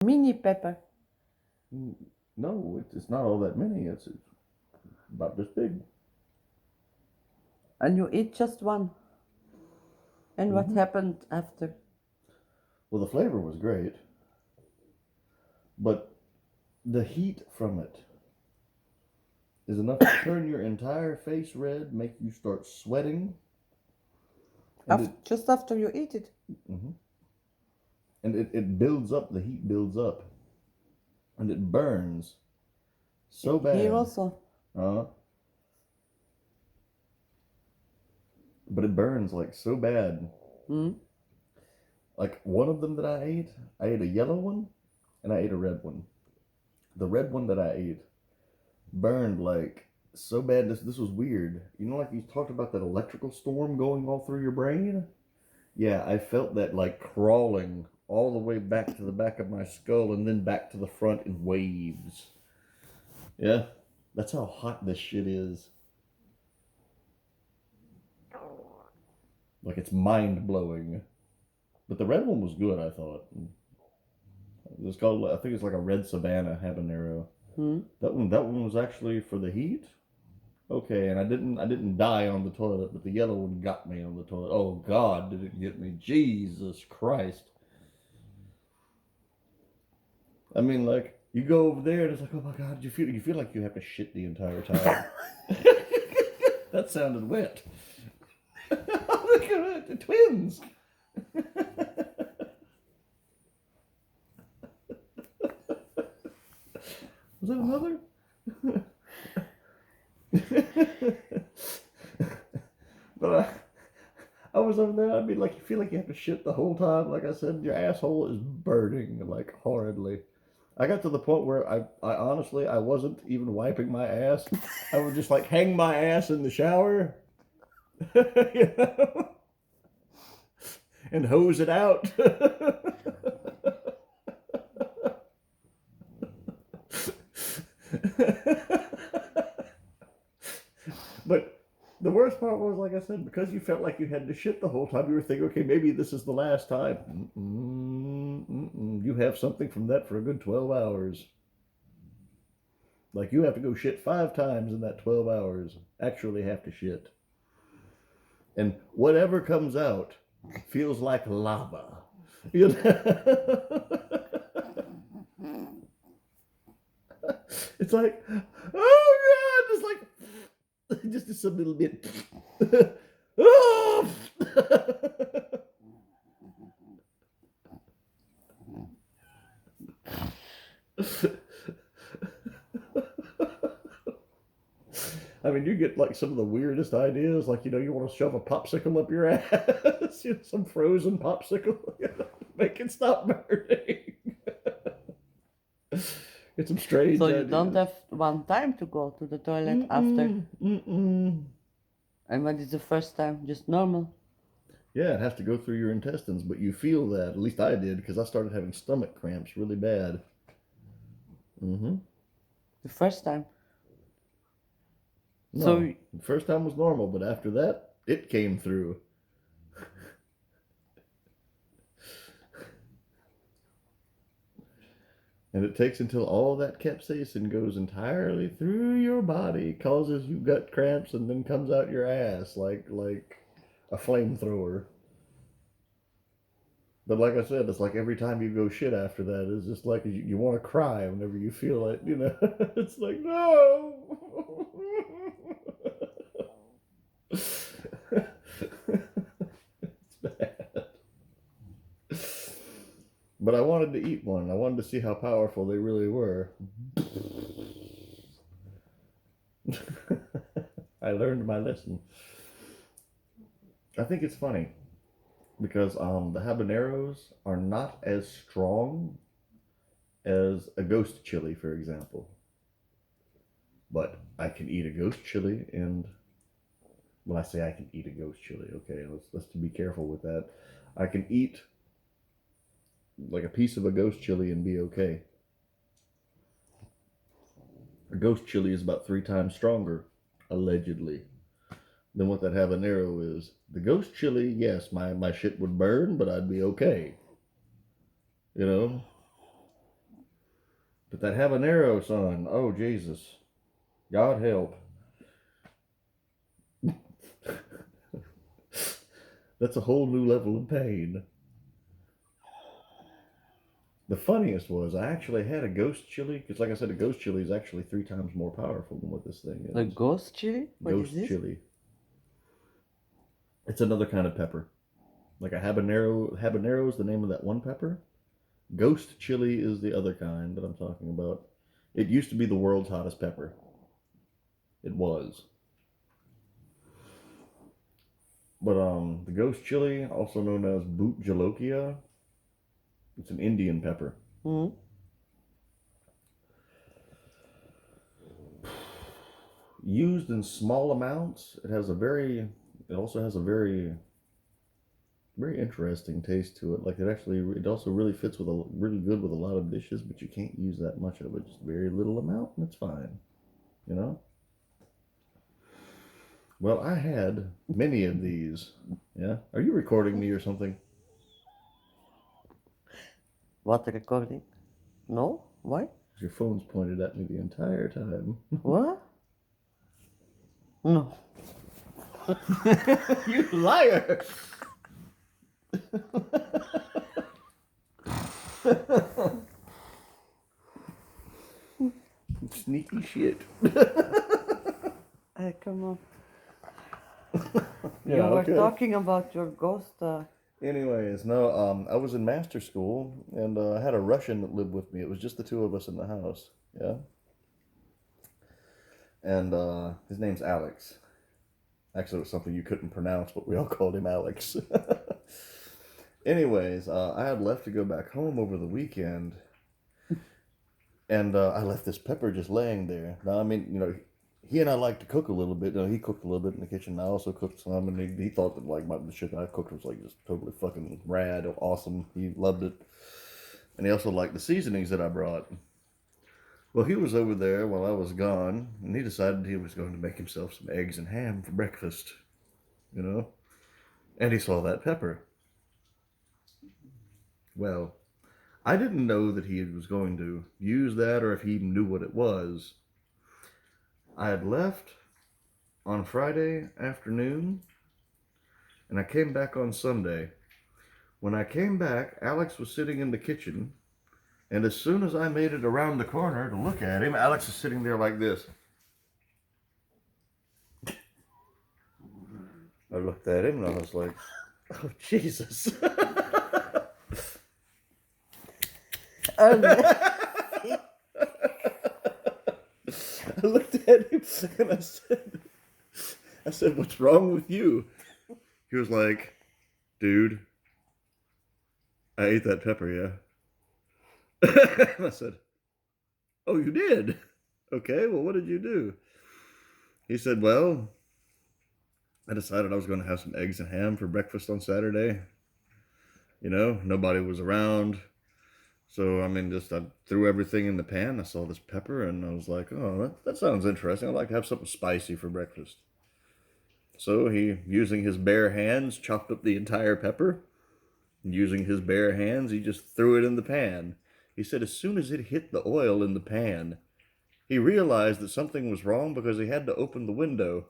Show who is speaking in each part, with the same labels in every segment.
Speaker 1: Mini pepper.
Speaker 2: No, it's not all that many. It's about this big.
Speaker 1: And you eat just one. And what happened after?
Speaker 2: Well, the flavor was great, but the heat from it is enough to turn your entire face red, make you start sweating, and
Speaker 1: Just after you eat it.
Speaker 2: mhm. It builds up. The heat builds up, and it burns so
Speaker 1: Here
Speaker 2: bad.
Speaker 1: also.
Speaker 2: Uh, but it burns like so bad.
Speaker 1: Mm.
Speaker 2: Like one of them that I ate a yellow one, and I ate a red one. The red one that I ate burned like so bad. This was weird. You know, like you talked about that electrical storm going all through your brain. Yeah, I felt that like crawling all the way back to the back of my skull and then back to the front in waves. Yeah, that's how hot this shit is. Like it's mind blowing. But the red one was good, I thought. It's called, I think it's like a red Savannah habanero.
Speaker 1: Mm.
Speaker 2: That one was actually for the heat. Okay, and I didn't die on the toilet, but the yellow one got me on the toilet. Oh God, did it get me? Jesus Christ! I mean, like you go over there and it's like, oh my God, you feel like you have to shit the entire time. That sounded wet. Look at it, the twins. Was that another? But I was over there. I'd be like, you feel like you have to shit the whole time. Like I said, your asshole is burning like horridly. I got to the point where I honestly, I wasn't even wiping my ass. I would just like hang my ass in the shower, you know, and hose it out. But the worst part was, like I said, because you felt like you had to shit the whole time, you were thinking, okay, maybe this is the last time. You have something from that for a good 12 hours. Like you have to go shit 5 times in that 12 hours. Actually, have to shit. And whatever comes out feels like lava. You know? It's like, oh God, it's like just a little bit. Oh! I mean, you get like some of the weirdest ideas, like you want to shove a popsicle up your ass, some frozen popsicle, make it stop burning. Get some strange
Speaker 1: So you
Speaker 2: ideas.
Speaker 1: don't have one time to go to the toilet after. And when is the first time? Just normal.
Speaker 2: Yeah, it has to go through your intestines, but you feel that. At least I did, because I started having stomach cramps really bad.
Speaker 1: The first time.
Speaker 2: No,
Speaker 1: So
Speaker 2: the first time was normal, but after that, it came through. And it takes until all that capsaicin goes entirely through your body, causes you gut cramps, and then comes out your ass like a flamethrower. But like I said, it's like every time you go shit after that, it's just like you want to cry whenever you feel it. It's like no. It's bad. But I wanted to eat one. I wanted to see how powerful they really were. I learned my lesson. I think it's funny because the habaneros are not as strong as a ghost chili, for example. But I can eat a ghost chili, and when I say I can eat a ghost chili, okay, let's be careful with that. I can eat like a piece of a ghost chili and be okay. A ghost chili is about 3 times stronger, allegedly, than what that habanero is. The ghost chili, yes, my shit would burn, but I'd be okay. You know? But that habanero, son, oh Jesus. God help. That's a whole new level of pain. The funniest was I actually had a ghost chili, because like I said, a ghost chili is actually 3 times more powerful than what this thing is.
Speaker 1: A ghost chili? What
Speaker 2: Ghost
Speaker 1: is this?
Speaker 2: chili. It's another kind of pepper. Like a habanero. Habanero is the name of that one pepper. Ghost chili is the other kind that I'm talking about. It used to be the world's hottest pepper. It was. But the ghost chili, also known as boot jalokia, it's an Indian pepper.
Speaker 1: Mm-hmm.
Speaker 2: Used in small amounts, it also has a very interesting taste to it. Like it also really fits really good with a lot of dishes, but you can't use that much of it. Just very little amount, and it's fine. You know. Well, I had many of these. Yeah. Are you recording me or something?
Speaker 1: What recording? No? Why?
Speaker 2: Your phone's pointed at me the entire time.
Speaker 1: What? No.
Speaker 2: You liar! Sneaky shit.
Speaker 1: Hey, come on.
Speaker 2: Yeah,
Speaker 1: You were
Speaker 2: okay.
Speaker 1: talking about your ghost.
Speaker 2: Anyways, no, I was in master school, and I had a Russian that lived with me. It was just the 2 of us in the house, yeah? And his name's Alex. Actually, it was something you couldn't pronounce, but we all called him Alex. Anyways, I had left to go back home over the weekend, and I left this pepper just laying there. Now, I mean, you know, he and I like to cook a little bit. You know, he cooked a little bit in the kitchen. I also cooked some, and he thought that like the shit that I cooked was like just totally fucking rad, awesome. He loved it, and he also liked the seasonings that I brought. Well, he was over there while I was gone, and he decided he was going to make himself some eggs and ham for breakfast. You know, and he saw that pepper. Well, I didn't know that he was going to use that or if he even knew what it was. I had left on Friday afternoon, and I came back on Sunday. When I came back, Alex was sitting in the kitchen, and as soon as I made it around the corner to look at him, Alex is sitting there like this. I looked at him, and I was like, oh, Jesus. I looked at him and I said, what's wrong with you? He was like, dude, I ate that pepper, yeah? And I said, oh, you did? Okay, well, what did you do? He said, well, I decided I was going to have some eggs and ham for breakfast on Saturday. You know, nobody was around. So, I mean, I threw everything in the pan. I saw this pepper, and I was like, oh, that sounds interesting. I'd like to have something spicy for breakfast. So he, using his bare hands, chopped up the entire pepper. And using his bare hands, he just threw it in the pan. He said as soon as it hit the oil in the pan, he realized that something was wrong because he had to open the window.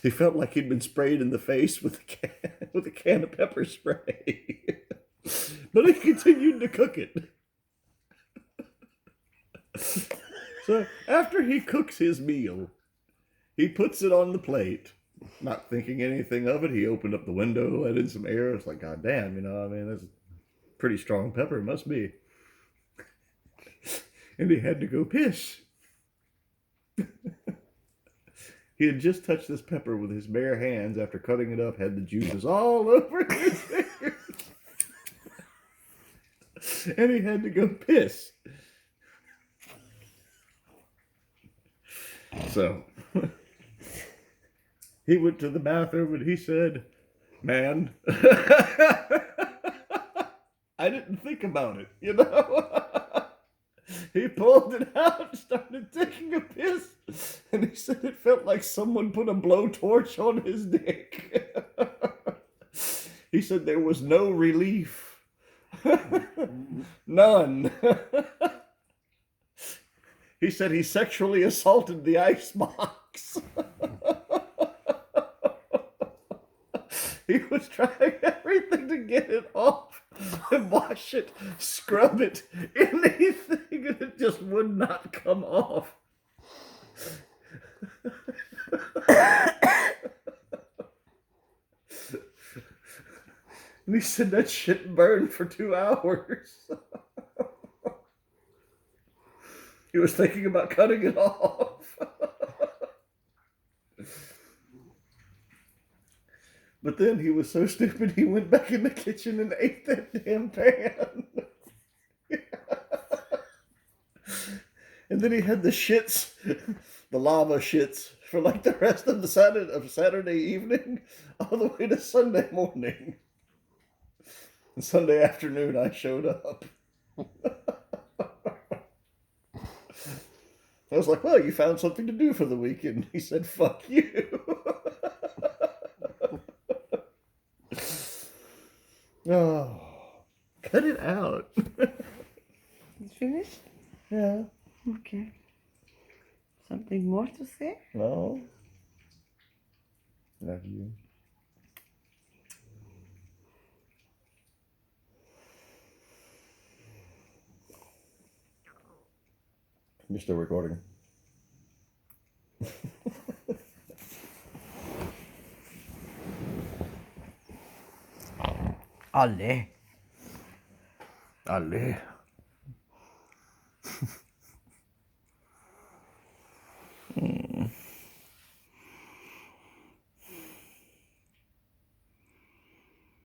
Speaker 2: He felt like he'd been sprayed in the face with a can of pepper spray. But he continued to cook it. So after he cooks his meal, he puts it on the plate, not thinking anything of it. He opened up the window, let in some air. It's like, God damn, you know, I mean, that's pretty strong pepper, it must be. And he had to go piss. He had just touched this pepper with his bare hands after cutting it up, had the juices all over his fingers. And he had to go piss. So he went to the bathroom and he said, man, I didn't think about it, you know? He pulled it out and started taking a piss. And he said it felt like someone put a blowtorch on his dick. He said there was no relief. None. He said he sexually assaulted the icebox. He was trying everything to get it off and wash it, scrub it, anything, and it just would not come off. And he said that shit burned for 2 hours. He was thinking about cutting it off. But then he was so stupid he went back in the kitchen and ate that damn pan. And then he had the shits, the lava shits, for like the rest of the Saturday evening all the way to Sunday morning. And Sunday afternoon I showed up. I was like, well, you found something to do for the weekend. He said, fuck you. Oh, cut it out.
Speaker 1: You finished?
Speaker 2: Yeah.
Speaker 1: Okay. Something more to say?
Speaker 2: No. Love you. You're still recording.
Speaker 1: Alle.
Speaker 2: Allez.